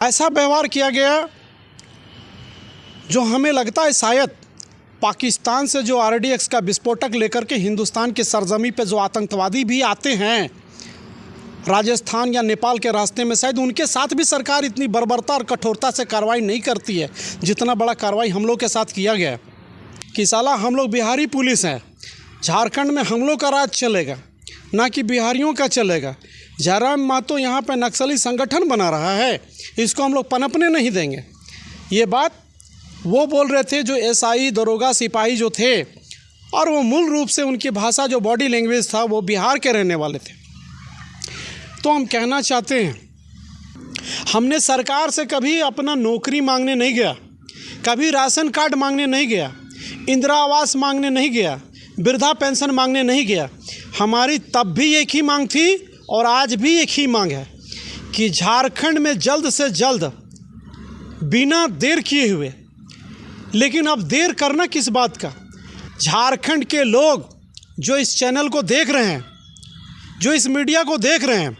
ऐसा व्यवहार किया गया जो हमें लगता है शायद पाकिस्तान से जो RDX का विस्फोटक लेकर के हिंदुस्तान की सरजमी पे जो आतंकवादी भी आते हैं राजस्थान या नेपाल के रास्ते में, शायद उनके साथ भी सरकार इतनी बर्बरता और कठोरता से कार्रवाई नहीं करती है जितना बड़ा कार्रवाई हम लोग के साथ किया गया है। कि साला हम लोग बिहारी पुलिस हैं, झारखंड में हम लोग का राज चलेगा ना कि बिहारियों का चलेगा। जयराम महतो यहाँ पे नक्सली संगठन बना रहा है, इसको हम लोग पनपने नहीं देंगे। ये बात वो बोल रहे थे जो SI दरोगा सिपाही जो थे, और वो मूल रूप से उनकी भाषा जो बॉडी लैंग्वेज था वो बिहार के रहने वाले थे। तो हम कहना चाहते हैं, हमने सरकार से कभी अपना नौकरी मांगने नहीं गया, कभी राशन कार्ड मांगने नहीं गया, इंदिरा आवास मांगने नहीं गया, वृद्धा पेंशन मांगने नहीं गया। हमारी तब भी एक ही मांग थी और आज भी एक ही मांग है कि झारखंड में जल्द से जल्द बिना देर किए हुए, लेकिन अब देर करना किस बात का, झारखंड के लोग जो इस चैनल को देख रहे हैं, जो इस मीडिया को देख रहे हैं,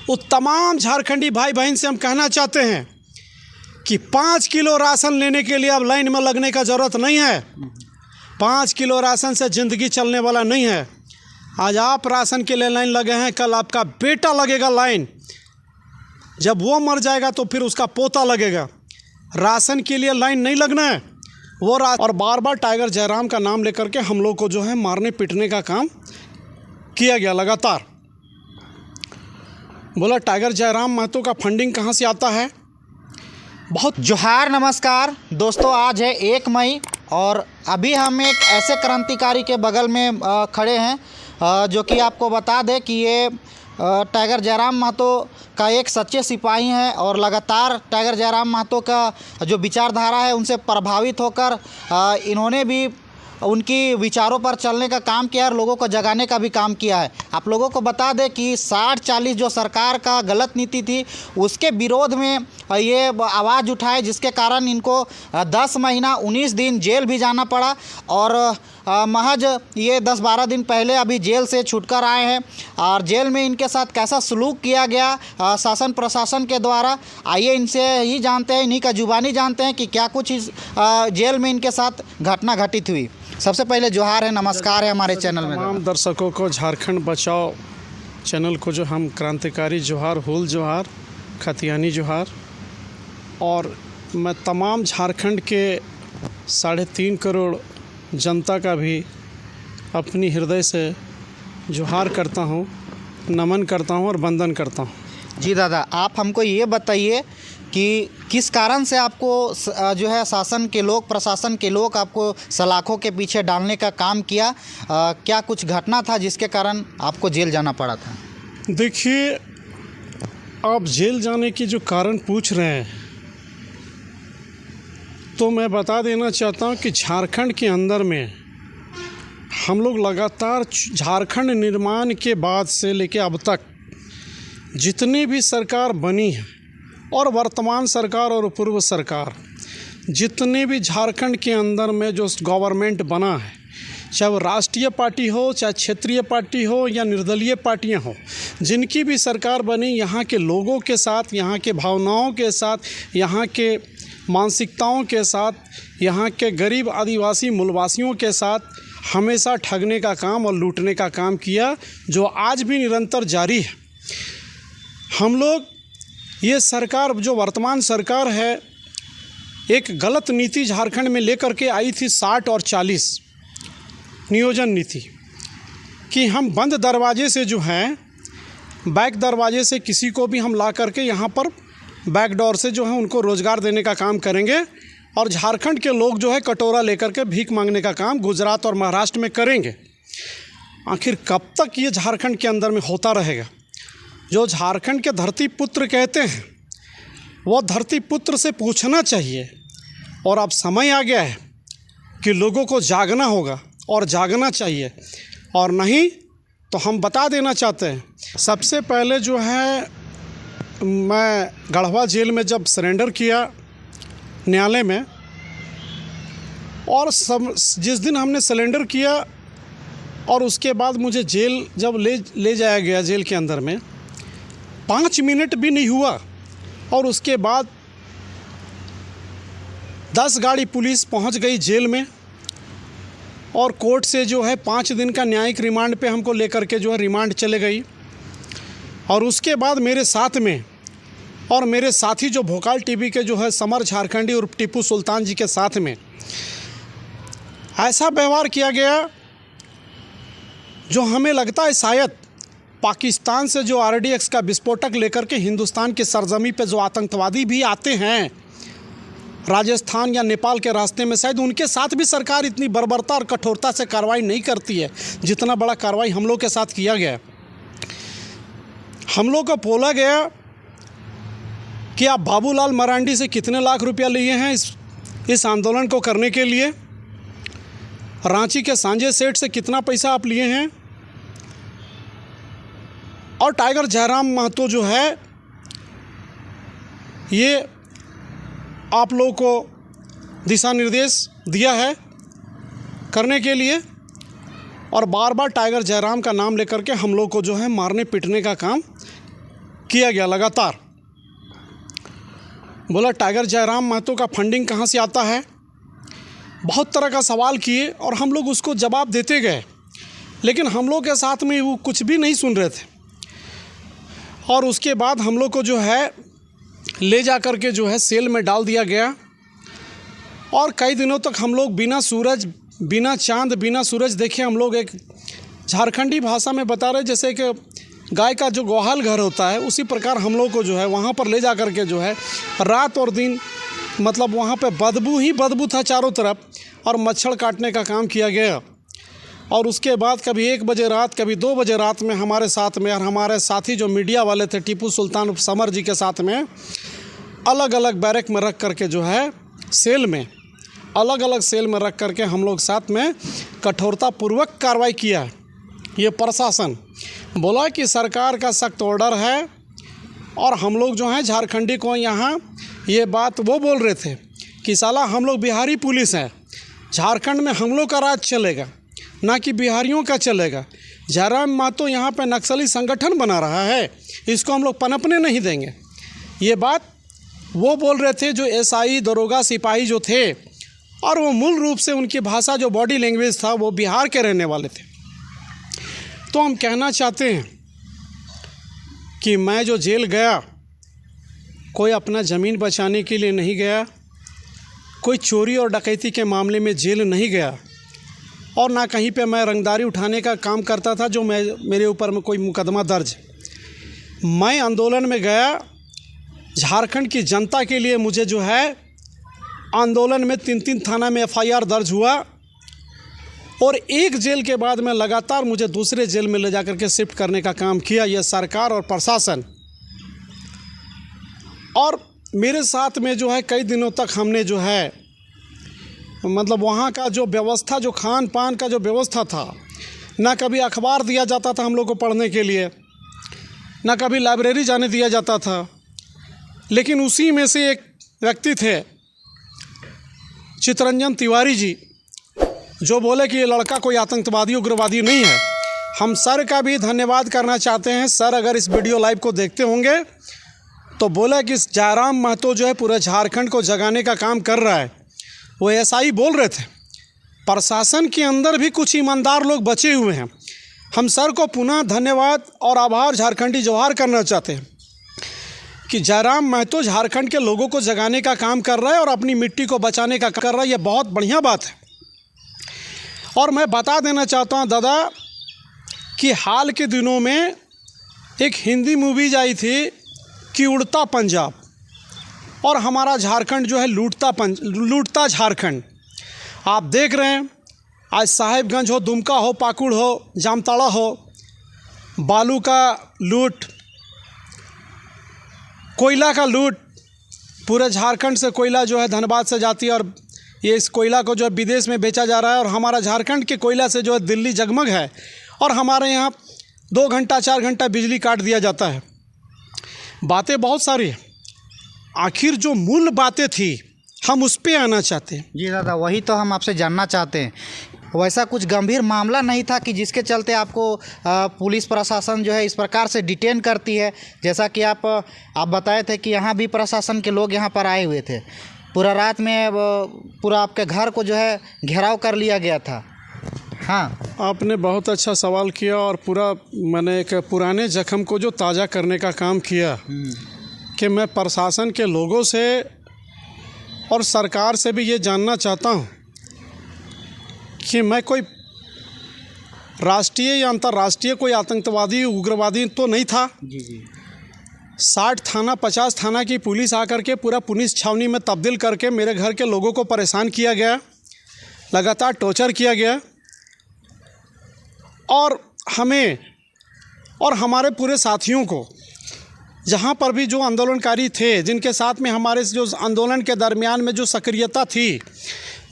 वो तमाम झारखंडी भाई बहन से हम कहना चाहते हैं कि 5 किलो राशन लेने के लिए अब लाइन में लगने का ज़रूरत नहीं है। 5 किलो राशन से ज़िंदगी चलने वाला नहीं है। आज आप राशन के लिए लाइन लगे हैं, कल आपका बेटा लगेगा लाइन। जब वो मर जाएगा तो फिर उसका पोता लगेगा। राशन के लिए लाइन नहीं लगना है वो और बार बार टाइगर जयराम का नाम लेकर के हम लोग को जो है मारने पीटने का काम किया गया लगातार। बोला टाइगर जयराम महतो का फंडिंग कहाँ से आता है। बहुत जोहार नमस्कार दोस्तों, आज है 1 मई और अभी हम एक ऐसे क्रांतिकारी के बगल में खड़े हैं जो कि आपको बता दें कि ये टाइगर जयराम महतो का एक सच्चे सिपाही हैं और लगातार टाइगर जयराम महतो का जो विचारधारा है उनसे प्रभावित होकर इन्होंने भी उनकी विचारों पर चलने का काम किया और लोगों को जगाने का भी काम किया है। आप लोगों को बता दें कि 60-40 जो सरकार का गलत नीति थी उसके विरोध में ये आवाज़ उठाए, जिसके कारण इनको 10 महीना 19 दिन जेल भी जाना पड़ा और महज ये 10-12 दिन पहले अभी जेल से छूटकर आए हैं। और जेल में इनके साथ कैसा सलूक किया गया शासन प्रशासन के द्वारा, आइए इनसे ही जानते हैं, इन्हीं का जुबानी जानते हैं कि क्या कुछ इस जेल में इनके साथ घटना घटित हुई। सबसे पहले जोहार है, नमस्कार है हमारे चैनल में। तमाम दर्शकों को झारखंड बचाओ चैनल को जो हम क्रांतिकारी जोहार, हुल जोहार, खतियानी जोहार। और मैं तमाम झारखंड के 3.5 करोड़ जनता का भी अपनी हृदय से जोहार करता हूँ, नमन करता हूँ और वंदन करता हूँ। जी दादा, आप हमको ये बताइए कि किस कारण से आपको जो है शासन के लोग, प्रशासन के लोग आपको सलाखों के पीछे डालने का काम किया, क्या कुछ घटना था जिसके कारण आपको जेल जाना पड़ा था? देखिए, आप जेल जाने की जो कारण पूछ रहे हैं तो मैं बता देना चाहता हूँ कि झारखंड के अंदर में हम लोग लगातार झारखंड निर्माण के बाद से लेकर अब तक जितनी भी सरकार बनी है और वर्तमान सरकार और पूर्व सरकार, जितने भी झारखंड के अंदर में जो गवर्नमेंट बना है, चाहे वो राष्ट्रीय पार्टी हो, चाहे क्षेत्रीय पार्टी हो या निर्दलीय पार्टियां हो, जिनकी भी सरकार बनी, यहाँ के लोगों के साथ, यहाँ के भावनाओं के साथ, यहाँ के मानसिकताओं के साथ, यहाँ के गरीब आदिवासी मूलवासियों के साथ हमेशा ठगने का काम और लूटने का काम किया, जो आज भी निरंतर जारी है। हम लोग ये सरकार जो वर्तमान सरकार है, एक गलत नीति झारखंड में लेकर के आई थी 60 और 40 नियोजन नीति, कि हम बंद दरवाजे से जो हैं, बैक दरवाजे से किसी को भी हम ला करके यहाँ पर बैक डोर से जो है उनको रोज़गार देने का काम करेंगे और झारखंड के लोग जो है कटोरा लेकर के भीख मांगने का काम गुजरात और महाराष्ट्र में करेंगे। आखिर कब तक ये झारखंड के अंदर में होता रहेगा? जो झारखंड के धरती पुत्र कहते हैं, वो धरती पुत्र से पूछना चाहिए। और अब समय आ गया है कि लोगों को जागना होगा और जागना चाहिए, और नहीं तो हम बता देना चाहते हैं। सबसे पहले जो है, मैं गढ़वा जेल में जब सरेंडर किया न्यायालय में, और जिस दिन हमने सरेंडर किया और उसके बाद मुझे जेल जब ले जाया गया, जेल के अंदर में 5 मिनट भी नहीं हुआ और उसके बाद 10 गाड़ी पुलिस पहुंच गई जेल में और कोर्ट से जो है 5 दिन का न्यायिक रिमांड पे हमको लेकर के जो है रिमांड चले गई। और उसके बाद मेरे साथ में और मेरे साथी जो भोकाल टीवी के जो है समर झारखंडी और टीपू सुल्तान जी के साथ में ऐसा व्यवहार किया गया जो हमें लगता है शायद पाकिस्तान से जो RDX का विस्फोटक लेकर के हिंदुस्तान की सरजमी पे जो आतंकवादी भी आते हैं राजस्थान या नेपाल के रास्ते में, शायद उनके साथ भी सरकार इतनी बर्बरता और कठोरता से कार्रवाई नहीं करती है जितना बड़ा कार्रवाई हम लोग के साथ किया गया। हम लोग को बोला गया कि आप बाबूलाल मरांडी से कितने लाख रुपया लिए हैं इस आंदोलन को करने के लिए, रांची के संजय सेठ से कितना पैसा आप लिए हैं, और टाइगर जयराम महतो जो है ये आप लोगों को दिशा निर्देश दिया है करने के लिए, और बार बार टाइगर जयराम का नाम लेकर के हम लोग को जो है मारने पीटने का काम किया गया लगातार। बोला टाइगर जयराम महतो का फंडिंग कहाँ से आता है, बहुत तरह का सवाल किए और हम लोग उसको जवाब देते गए, लेकिन हम लोग के साथ में वो कुछ भी नहीं सुन रहे थे। और उसके बाद हम लोग को जो है ले जा कर के जो है सेल में डाल दिया गया और कई दिनों तक हम लोग बिना सूरज, बिना चांद, बिना सूरज देखे, हम लोग एक झारखंडी भाषा में बता रहे जैसे कि गाय का जो गोहाल घर होता है उसी प्रकार हम लोग को जो है वहाँ पर ले जा कर के जो है रात और दिन, मतलब वहाँ पे बदबू ही बदबू था चारों तरफ, और मच्छर काटने का काम किया गया। और उसके बाद कभी 1 बजे रात, कभी 2 बजे रात में हमारे साथ में और हमारे साथी जो मीडिया वाले थे टीपू सुल्तान समर जी के साथ में अलग अलग बैरक में रख करके जो है सेल में, अलग अलग सेल में रख करके हम लोग साथ में कठोरतापूर्वक कार्रवाई किया है। ये प्रशासन बोला कि सरकार का सख्त ऑर्डर है, और हम लोग जो हैं झारखंडी को यहाँ ये बात वो बोल रहे थे कि साला हम लोग बिहारी पुलिस हैं, झारखंड में हम लोग का राज चलेगा, ना कि बिहारियों का चलेगा। जयराम महतो यहाँ पे नक्सली संगठन बना रहा है, इसको हम लोग पनपने नहीं देंगे। ये बात वो बोल रहे थे जो SI, दरोगा, सिपाही जो थे, और वो मूल रूप से उनकी भाषा जो बॉडी लैंग्वेज था वो बिहार के रहने वाले थे। तो हम कहना चाहते हैं कि मैं जो जेल गया, कोई अपना ज़मीन बचाने के लिए नहीं गया, कोई चोरी और डकैती के मामले में जेल नहीं गया, और ना कहीं पे मैं रंगदारी उठाने का काम करता था जो मेरे ऊपर में कोई मुकदमा दर्ज। मैं आंदोलन में गया झारखंड की जनता के लिए। मुझे जो है आंदोलन में 3 थाना में FIR दर्ज हुआ, और एक जेल के बाद में लगातार मुझे दूसरे जेल में ले जाकर के शिफ्ट करने का काम किया यह सरकार और प्रशासन। और मेरे साथ में जो है कई दिनों तक हमने जो है मतलब वहाँ का जो व्यवस्था, जो खान पान का जो व्यवस्था था, ना कभी अखबार दिया जाता था हम लोग को पढ़ने के लिए, ना कभी लाइब्रेरी जाने दिया जाता था। लेकिन उसी में से एक व्यक्ति थे चितरंजन तिवारी जी, जो बोले कि ये लड़का कोई आतंकवादी उग्रवादी नहीं है। हम सर का भी धन्यवाद करना चाहते हैं। सर अगर इस वीडियो लाइव को देखते होंगे तो बोला कि जयराम महतो जो है पूरे झारखंड को जगाने का काम कर रहा है। वो ऐसा ही बोल रहे थे। प्रशासन के अंदर भी कुछ ईमानदार लोग बचे हुए हैं। हम सर को पुनः धन्यवाद और आभार, झारखंडी जोहार करना चाहते हैं कि जयराम महतो झारखंड के लोगों को जगाने का काम कर रहा है और अपनी मिट्टी को बचाने का कर रहा है। ये बहुत बढ़िया बात है। और मैं बता देना चाहता हूँ दादा कि हाल के दिनों में एक हिंदी मूवीज आई थी कि उड़ता पंजाब, और हमारा झारखंड जो है लूटता झारखंड। आप देख रहे हैं आज साहिबगंज हो, दुमका हो, पाकुड़ हो, जामताड़ा हो, बालू का लूट, कोयला का लूट। पूरे झारखंड से कोयला जो है धनबाद से जाती है, और ये इस कोयला को जो है विदेश में बेचा जा रहा है। और हमारा झारखंड के कोयला से जो है दिल्ली जगमग है, और हमारे यहाँ 2 घंटा 4 घंटा बिजली काट दिया जाता है। बातें बहुत सारी हैं, आखिर जो मूल बातें थी हम उस पर आना चाहते हैं। जी दादा, वही तो हम आपसे जानना चाहते हैं। वैसा कुछ गंभीर मामला नहीं था कि जिसके चलते आपको पुलिस प्रशासन जो है इस प्रकार से डिटेन करती है। जैसा कि आप बताए थे कि यहाँ भी प्रशासन के लोग यहाँ पर आए हुए थे, पूरा रात में पूरा आपके घर को जो है घेराव कर लिया गया था। हाँ, आपने बहुत अच्छा सवाल किया और पूरा मैंने एक पुराने जख्म को जो ताज़ा करने का काम किया कि मैं प्रशासन के लोगों से और सरकार से भी ये जानना चाहता हूँ कि मैं कोई राष्ट्रीय या अंतर्राष्ट्रीय कोई आतंकवादी उग्रवादी तो नहीं था। जी 60 थाना 50 थाना की पुलिस आकर के पूरा पुलिस छावनी में तब्दील करके मेरे घर के लोगों को परेशान किया गया, लगातार टॉर्चर किया गया और हमें और हमारे पूरे साथियों को, जहाँ पर भी जो आंदोलनकारी थे, जिनके साथ में हमारे जो आंदोलन के दरमियान में जो सक्रियता थी,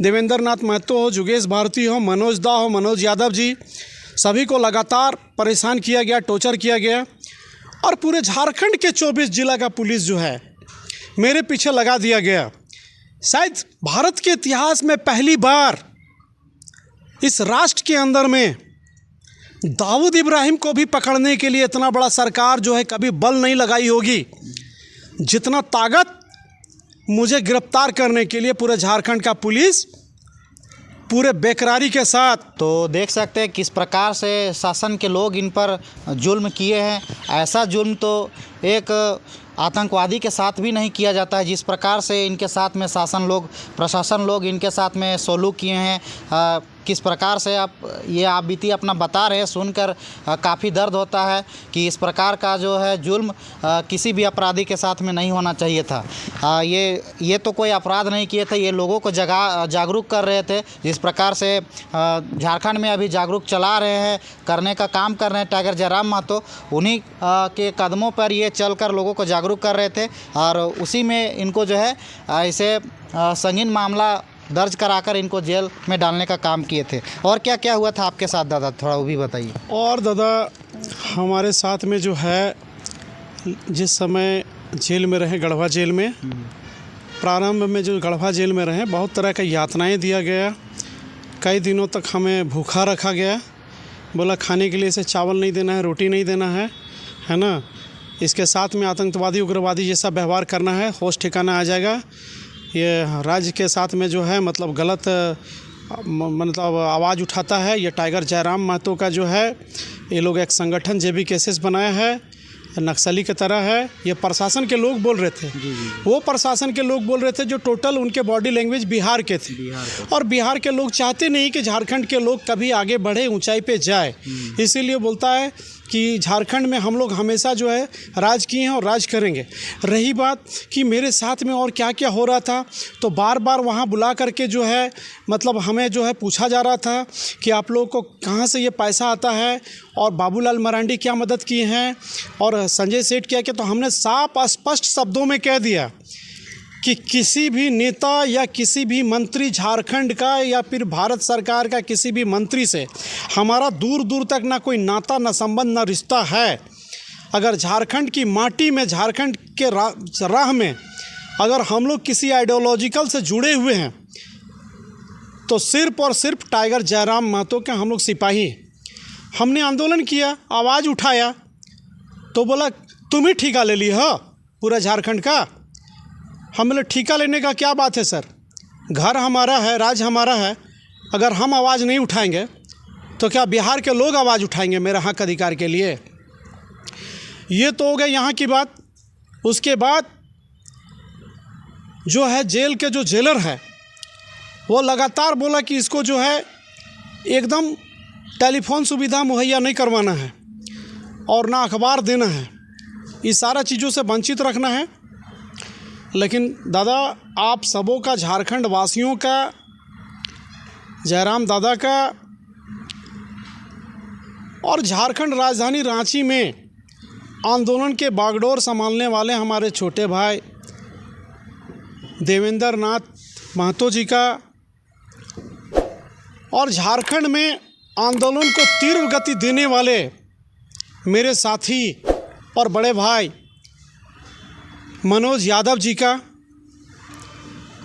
देवेंद्र नाथ महतो हो, जुगेश भारती हो, मनोज दा हो, मनोज यादव जी, सभी को लगातार परेशान किया गया, टॉर्चर किया गया और पूरे झारखंड के 24 जिला का पुलिस जो है मेरे पीछे लगा दिया गया। शायद भारत के इतिहास में पहली बार इस राष्ट्र के अंदर में दाऊद इब्राहिम को भी पकड़ने के लिए इतना बड़ा सरकार जो है कभी बल नहीं लगाई होगी जितना ताकत मुझे गिरफ्तार करने के लिए पूरे झारखंड का पुलिस पूरे बेकरारी के साथ। तो देख सकते हैं किस प्रकार से शासन के लोग इन पर जुल्म किए हैं। ऐसा जुल्म तो एक आतंकवादी के साथ भी नहीं किया जाता है जिस प्रकार से इनके साथ में शासन लोग, प्रशासन लोग इनके साथ में सलूक किए हैं। किस प्रकार से आप बीती अपना बता रहे हैं, सुनकर काफ़ी दर्द होता है कि इस प्रकार का जो है जुल्म किसी भी अपराधी के साथ में नहीं होना चाहिए था। ये तो कोई अपराध नहीं किए थे, ये लोगों को जागरूक कर रहे थे। जिस प्रकार से झारखंड में अभी जागरूक चला रहे हैं, करने का काम कर रहे हैं टाइगर जयराम महतो, उन्हीं के कदमों पर ये चलकर लोगों को जागरूक कर रहे थे और उसी में इनको जो है ऐसे संगीन मामला दर्ज कराकर इनको जेल में डालने का काम किए थे। और क्या क्या हुआ था आपके साथ दादा, थोड़ा वो भी बताइए। और दादा हमारे साथ में जो है जिस समय जेल में रहे, गढ़वा जेल में, प्रारंभ में जो गढ़वा जेल में रहे, बहुत तरह का यातनाएं दिया गया। कई दिनों तक हमें भूखा रखा गया, बोला खाने के लिए इसे चावल नहीं देना है, रोटी नहीं देना है ना। इसके साथ में आतंकवादी उग्रवादी जैसा व्यवहार करना है, होश ठिकाना आ जाएगा। ये राज्य के साथ में जो है मतलब गलत मतलब आवाज़ उठाता है। ये टाइगर जयराम महतो का जो है, ये लोग एक संगठन जेबी केसेस बनाया है, नक्सली की तरह है। ये प्रशासन के लोग बोल रहे थे, वो प्रशासन के लोग बोल रहे थे जो टोटल उनके बॉडी लैंग्वेज बिहार के थे। और बिहार के लोग चाहते नहीं कि झारखंड के लोग कभी आगे बढ़े, ऊंचाई पे जाए। इसीलिए बोलता है कि झारखंड में हम लोग हमेशा जो है राज किए हैं और राज करेंगे। रही बात कि मेरे साथ में और क्या क्या हो रहा था, तो बार बार वहाँ बुला करके जो है मतलब हमें जो है पूछा जा रहा था कि आप लोगों को कहाँ से ये पैसा आता है और बाबूलाल मरांडी क्या मदद किए हैं और संजय सेठ क्या किया। तो हमने साफ स्पष्ट शब्दों में कह दिया कि किसी भी नेता या किसी भी मंत्री झारखंड का या फिर भारत सरकार का किसी भी मंत्री से हमारा दूर दूर तक ना कोई नाता, ना संबंध, ना रिश्ता है। अगर झारखंड की माटी में, झारखंड के राह में अगर हम लोग किसी आइडियोलॉजिकल से जुड़े हुए हैं तो सिर्फ और सिर्फ टाइगर जयराम महतो के हम लोग सिपाही। हमने आंदोलन किया, आवाज़ उठाया, तो बोला तुम ही ठेका ले लिया हो पूरा झारखंड का। हम बोले ठेका लेने का क्या बात है सर, घर हमारा है, राज हमारा है। अगर हम आवाज़ नहीं उठाएंगे तो क्या बिहार के लोग आवाज़ उठाएंगे मेरा हक अधिकार के लिए। ये तो हो गई यहाँ की बात। उसके बाद जो है जेल के जो जेलर है वो लगातार बोला कि इसको जो है एकदम टेलीफोन सुविधा मुहैया नहीं करवाना है और ना अखबार देना है, इस सारा चीज़ों से वंचित रखना है। लेकिन दादा आप सबों का, झारखंड वासियों का, जयराम दादा का और झारखंड राजधानी रांची में आंदोलन के बागडोर संभालने वाले हमारे छोटे भाई देवेंद्र नाथ महतो जी का और झारखंड में आंदोलन को तीव्र गति देने वाले मेरे साथी और बड़े भाई मनोज यादव जी का,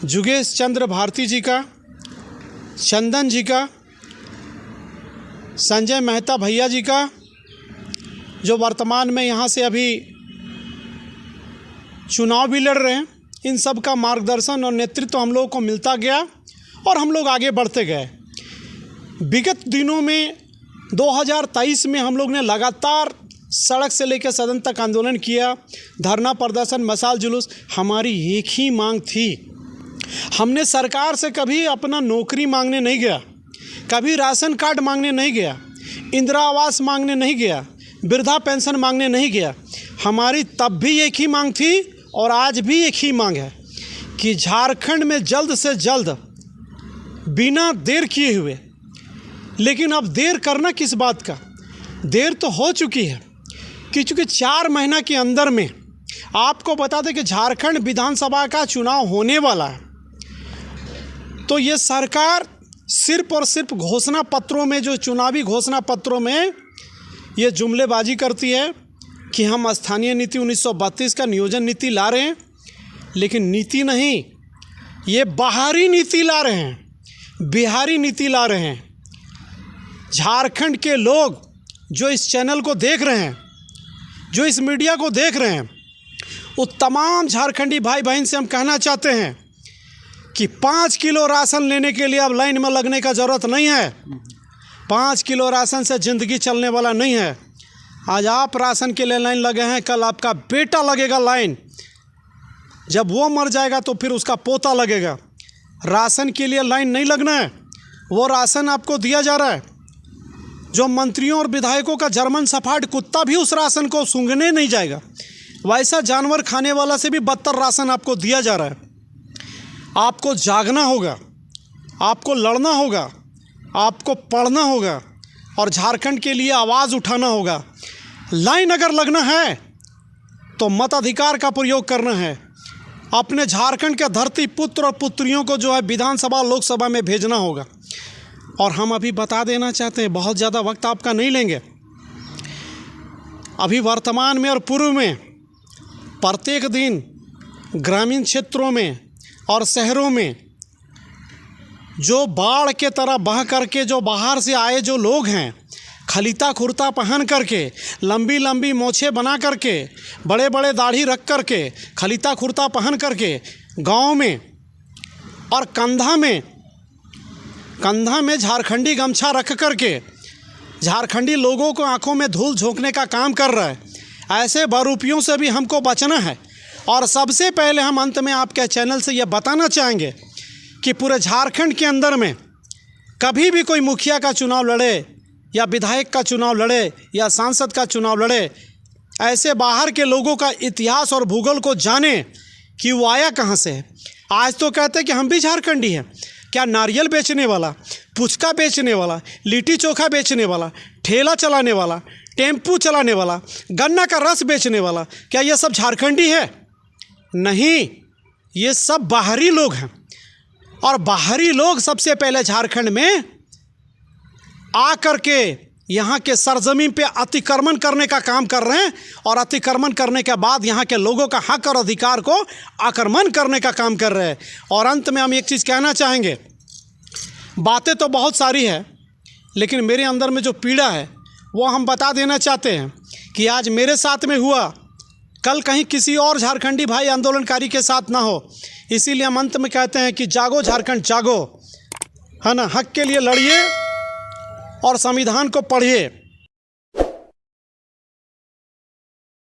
जुगेश चंद्र भारती जी का, चंदन जी का संजय मेहता भैया जी का, जो वर्तमान में यहाँ से अभी चुनाव भी लड़ रहे हैं, इन सब का मार्गदर्शन और नेतृत्व हम लोगों को मिलता गया और हम लोग आगे बढ़ते गए। विगत दिनों में 2023 में हम लोग ने लगातार सड़क से लेकर सदन तक आंदोलन किया, धरना प्रदर्शन, मशाल जुलूस। हमारी एक ही मांग थी, हमने सरकार से कभी अपना नौकरी मांगने नहीं गया, कभी राशन कार्ड मांगने नहीं गया, इंदिरा आवास मांगने नहीं गया, वृद्धा पेंशन मांगने नहीं गया। हमारी तब भी एक ही मांग थी और आज भी एक ही मांग है कि झारखंड में जल्द से जल्द, बिना देर किए हुए, लेकिन अब देर करना किस बात का, देर तो हो चुकी है कि चूँकि 4 महीना के अंदर में आपको बता दें कि झारखंड विधानसभा का चुनाव होने वाला है। तो ये सरकार सिर्फ और सिर्फ घोषणा पत्रों में, जो चुनावी घोषणा पत्रों में ये जुमलेबाजी करती है कि हम स्थानीय नीति 1932 का नियोजन नीति ला रहे हैं, लेकिन नीति नहीं, ये बाहरी नीति ला रहे हैं, बिहारी नीति ला रहे हैं। झारखंड के लोग जो इस चैनल को देख रहे हैं, जो इस मीडिया को देख रहे हैं, वो तमाम झारखंडी भाई बहन से हम कहना चाहते हैं कि 5 किलो राशन लेने के लिए अब लाइन में लगने का ज़रूरत नहीं है। 5 किलो राशन से ज़िंदगी चलने वाला नहीं है। आज आप राशन के लिए लाइन लगे हैं, कल आपका बेटा लगेगा लाइन, जब वो मर जाएगा तो फिर उसका पोता लगेगा। राशन के लिए लाइन नहीं लगना है, वो राशन आपको दिया जा रहा है। जो मंत्रियों और विधायकों का जर्मन शफार्ड कुत्ता भी उस राशन को सूंघने नहीं जाएगा, वैसा जानवर खाने वाला से भी बदतर राशन आपको दिया जा रहा है। आपको जागना होगा, आपको लड़ना होगा, आपको पढ़ना होगा और झारखंड के लिए आवाज़ उठाना होगा। लाइन अगर लगना है तो मताधिकार का प्रयोग करना है। अपने झारखंड के धरती पुत्र और पुत्रियों को जो है विधानसभा लोकसभा में भेजना होगा। और हम अभी बता देना चाहते हैं, बहुत ज़्यादा वक्त आपका नहीं लेंगे। अभी वर्तमान में और पूर्व में प्रत्येक दिन ग्रामीण क्षेत्रों में और शहरों में जो बाढ़ के तरह बह करके जो बाहर से आए जो लोग हैं, खलीता खुरता पहन करके, लंबी लंबी मोछे बना करके, बड़े बड़े दाढ़ी रख करके, खलीता खुरता पहन करके गांव में और कंधा में झारखंडी गमछा रख करके झारखंडी लोगों को आंखों में धूल झोंकने का काम कर रहा है। ऐसे बहरूपियों से भी हमको बचना है। और सबसे पहले हम अंत में आपके चैनल से ये बताना चाहेंगे कि पूरे झारखंड के अंदर में कभी भी कोई मुखिया का चुनाव लड़े या विधायक का चुनाव लड़े या सांसद का चुनाव लड़े, ऐसे बाहर के लोगों का इतिहास और भूगोल को जाने कि वो आया कहाँ से है। आज तो कहते हैं कि हम भी झारखंडी हैं। क्या नारियल बेचने वाला, पुचका बेचने वाला, लिट्टी चोखा बेचने वाला, ठेला चलाने वाला, टेम्पू चलाने वाला, गन्ना का रस बेचने वाला, क्या ये सब झारखंडी है? नहीं, ये सब बाहरी लोग हैं। और बाहरी लोग सबसे पहले झारखंड में आकर के यहाँ के सरजमीन पे अतिक्रमण करने का काम कर रहे हैं और अतिक्रमण करने के बाद यहाँ के लोगों का हक और अधिकार को आक्रमण करने का काम कर रहे हैं। और अंत में हम एक चीज़ कहना चाहेंगे, बातें तो बहुत सारी है, लेकिन मेरे अंदर में जो पीड़ा है वो हम बता देना चाहते हैं कि आज मेरे साथ में हुआ, कल कहीं किसी और झारखंडी भाई आंदोलनकारी के साथ ना हो। इसीलिए हम अंत में कहते हैं कि जागो झारखंड जागो, है ना, हक के लिए लड़िए और संविधान को पढ़िए।